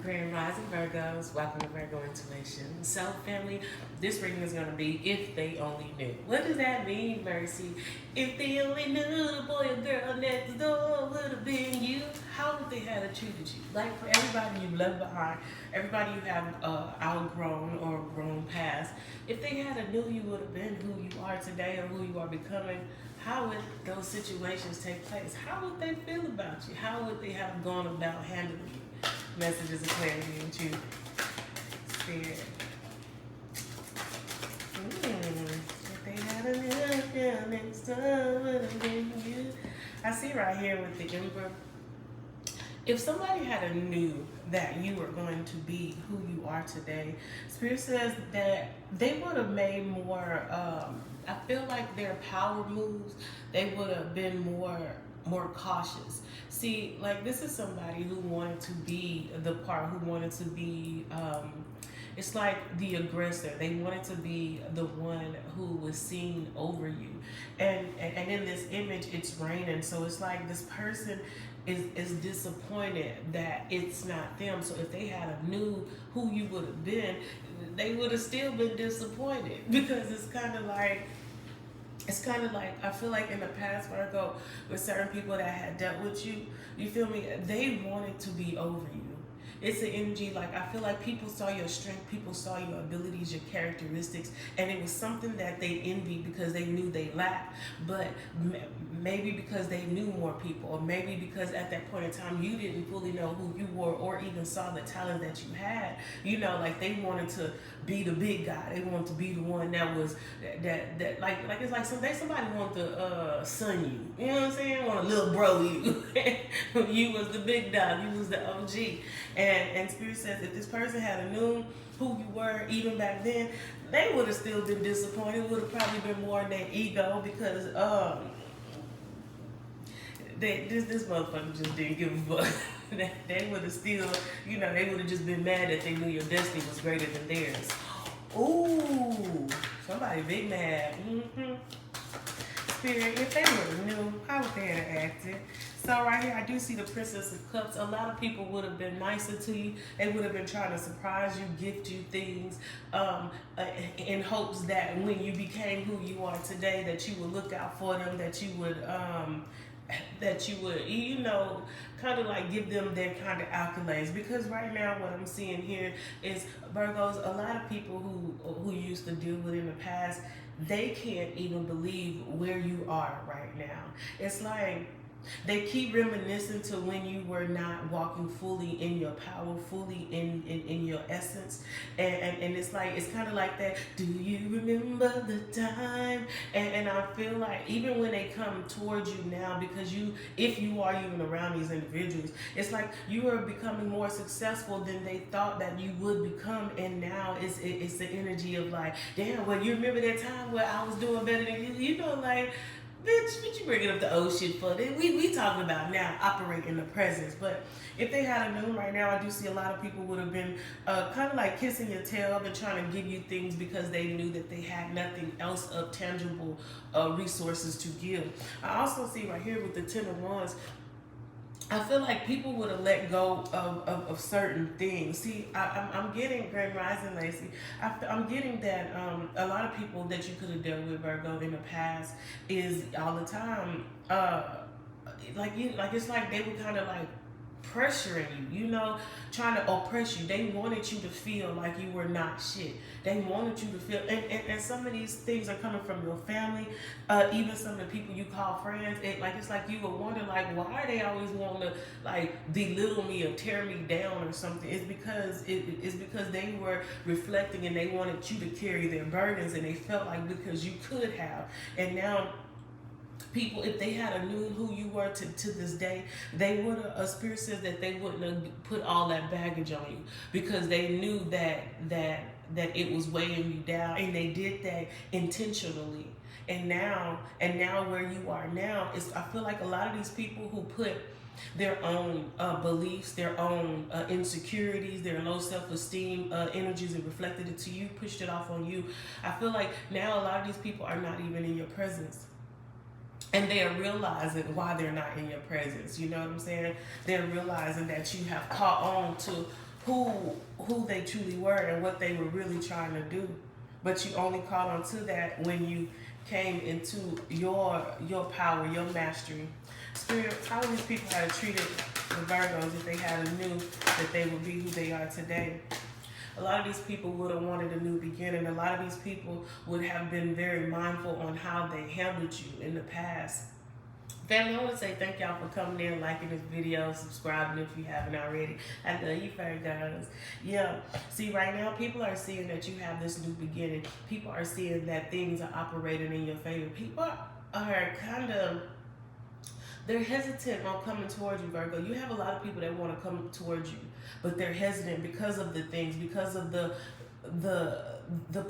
Grand Rising Virgos, welcome to Virgo Intuitions. So, family, this reading is going to be if they only knew. What does that mean, Mercy? If they only knew the boy or girl next door would have been you, how would they have treated you? Like, for everybody you've left behind, everybody you have outgrown or grown past, if they had a knew you would have been who you are today or who you are becoming, how would those situations take place? How would they feel about you? How would they have gone about handling you? Messages of clarity and truth. Spirit. If they had a little girl next door, would have been you. I see right here with the Emperor. If somebody had a knew that you were going to be who you are today, Spirit says that they would have made more, I feel like their power moves, they would have been more cautious. See, like this is somebody who wanted to be the part, who wanted to be, it's like the aggressor. They wanted to be the one who was seen over you. And in this image, it's raining. So it's like this person is disappointed that it's not them. So if they had a knew who you would have been, they would have still been disappointed, because it's kind of like I feel like in the past, Virgo, with certain people that had dealt with you, you feel me? They wanted to be over you. It's an energy, like I feel like people saw your strength, people saw your abilities, your characteristics, and it was something that they envied because they knew they lacked. But maybe because they knew more people, or maybe because at that point in time you didn't fully know who you were, or even saw the talent that you had. You know, like they wanted to be the big guy. They wanted to be the one that was that like it's like somebody wanted to son you. You know what I'm saying? Want a little bro you. You was the big dog. You was the OG. And Spirit says if this person had known who you were even back then, they would have still been disappointed. It would have probably been more in their ego, because this motherfucker just didn't give a fuck. They would have still, you know, they would have just been mad that they knew your destiny was greater than theirs. Ooh, somebody big mad. Spirit, if they would have knew, how would they have acted? So right here, I do see the Princess of Cups. A lot of people would have been nicer to you. They would have been trying to surprise you, gift you things, in hopes that when you became who you are today, that you would look out for them, that you would, you know, kind of like give them their kind of accolades. Because right now what I'm seeing here is, Virgos, a lot of people who used to deal with in the past, they can't even believe where you are right now. It's like they keep reminiscing to when you were not walking fully in your power, fully in your essence. And it's like, it's kind of like that, do you remember the time? And I feel like even when they come towards you now, because if you are even around these individuals, it's like you are becoming more successful than they thought that you would become. And now it's the energy of like, damn, well, you remember that time where I was doing better than you? You know, like, bitch, what you bringing up the old shit for? We talking about now, operate in the presence. But if they had a noon right now, I do see a lot of people would have been kind of like kissing your tail and trying to give you things because they knew that they had nothing else of tangible resources to give. I also see right here with the Ten of Wands, I feel like people would have let go of certain things. See, I'm getting, Grand Rising Lacey, I'm getting that a lot of people that you could have dealt with, Virgo, in the past is all the time, it's like they were kind of like pressuring you, you know, trying to oppress you. They wanted you to feel like you were not shit. They wanted you to feel, and some of these things are coming from your family, even some of the people you call friends. It's like you would wonder, like, why are they always wanting to like belittle me or tear me down or something? It's because they were reflecting and they wanted you to carry their burdens, and they felt like because you could have, and now people, if they had a knew who you were to this day, they would have, a spirit says that they wouldn't have put all that baggage on you, because they knew that it was weighing you down, and they did that intentionally. And now where you are now is, I feel like a lot of these people who put their own beliefs, their own insecurities, their low self-esteem energies, and reflected it to you, pushed it off on you. I feel like now a lot of these people are not even in your presence. And they are realizing why they're not in your presence. You know what I'm saying? They're realizing that you have caught on to who they truly were and what they were really trying to do. But you only caught on to that when you came into your power, your mastery. Spirit, how these people had treated the Virgos if they had knew that they would be who they are today? A lot of these people would have wanted a new beginning. A lot of these people would have been very mindful on how they handled you in the past. Family, I want to say thank y'all for coming in, liking this video, subscribing if you haven't already. I love you, Virgos. Yeah, see, right now, people are seeing that you have this new beginning. People are seeing that things are operating in your favor. People are kind of, they're hesitant on coming towards you, Virgo. You have a lot of people that want to come towards you, but they're hesitant because of the things, because of the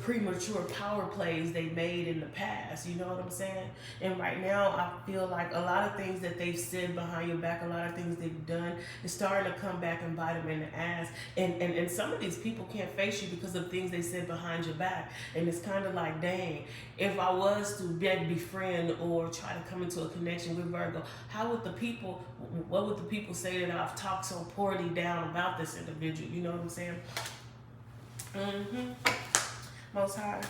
premature power plays they made in the past. You know what I'm saying? And right now, I feel like a lot of things that they've said behind your back, a lot of things they've done, is starting to come back and bite them in the ass. And some of these people can't face you because of things they said behind your back. And it's kind of like, dang, if I was to befriend or try to come into a connection with Virgo, what would the people say that I've talked so poorly down about this individual? You know what I'm saying? Most High.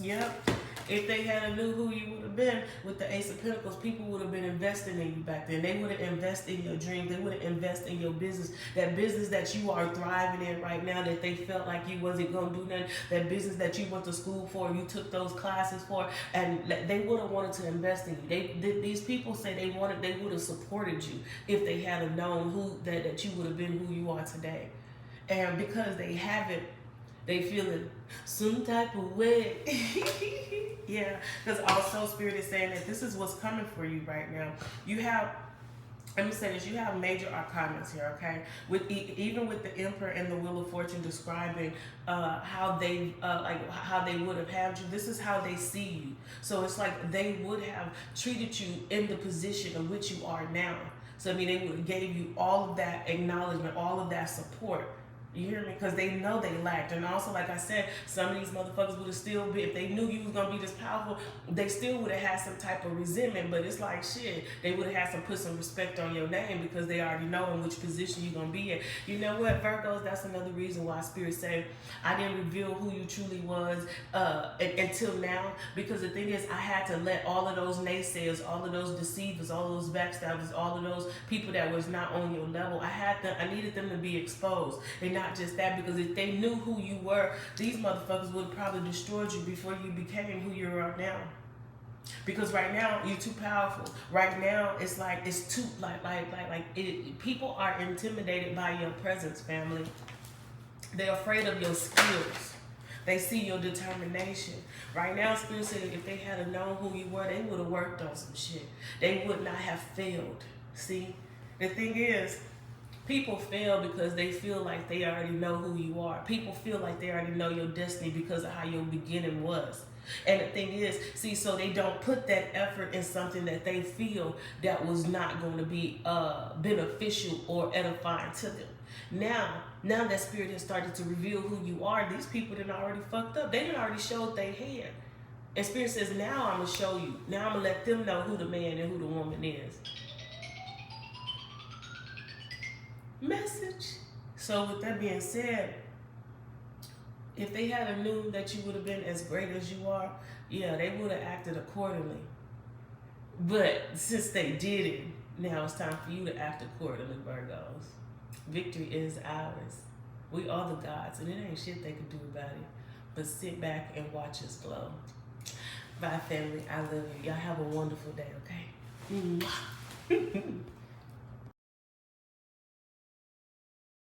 Yep. If they had knew who you would have been with the Ace of Pentacles, people would have been investing in you back then. They would have invested in your dreams. They would have invested in your business. That business that you are thriving in right now, that they felt like you wasn't going to do nothing. That business that you went to school for, you took those classes for, and they would have wanted to invest in you. These people say they would have supported you if they had known that you would have been who you are today. And because they haven't, they feeling some type of way. Yeah, because also Spirit is saying that this is what's coming for you right now. You have, let me say this, you have major arcanas here, okay? Even with the Emperor and the Wheel of Fortune describing how they would have had you. This is how they see you. So it's like they would have treated you in the position of which you are now. So I mean, they would have gave you all of that acknowledgement, all of that support. You hear me? Because they know they lacked. And also, like I said, some of these motherfuckers would have still been, if they knew you was going to be this powerful, they still would have had some type of resentment. But it's like, shit, they would have had to put some respect on your name because they already know in which position you're going to be in. You know what, Virgos? That's another reason why Spirit said, I didn't reveal who you truly was until now. Because the thing is, I had to let all of those naysayers, all of those deceivers, all of those backstabbers, all of those people that was not on your level, I needed them to be exposed. And not just that, because if they knew who you were, these motherfuckers would have probably destroyed you before you became who you are now. Because right now you're too powerful. Right now it's like it's too people are intimidated by your presence, family. They're afraid of your skills. They see your determination. Right now, Spirit said if they had known who you were, they would have worked on some shit. They would not have failed. See, the thing is, people fail because they feel like they already know who you are. People feel like they already know your destiny because of how your beginning was. And the thing is, see, so they don't put that effort in something that they feel that was not going to be beneficial or edifying to them. Now that Spirit has started to reveal who you are, these people done already fucked up. They done already showed their hand. And Spirit says, now I'm going to show you. Now I'm going to let them know who the man and who the woman is. Message. So with that being said, if they had knew that you would have been as great as you are, yeah, they would have acted accordingly. But since they didn't, now it's time for you to act accordingly, Virgos. Victory is ours. We are the gods, and it ain't shit they can do about it. But sit back and watch us glow. Bye, family. I love you. Y'all have a wonderful day, okay? Mwah.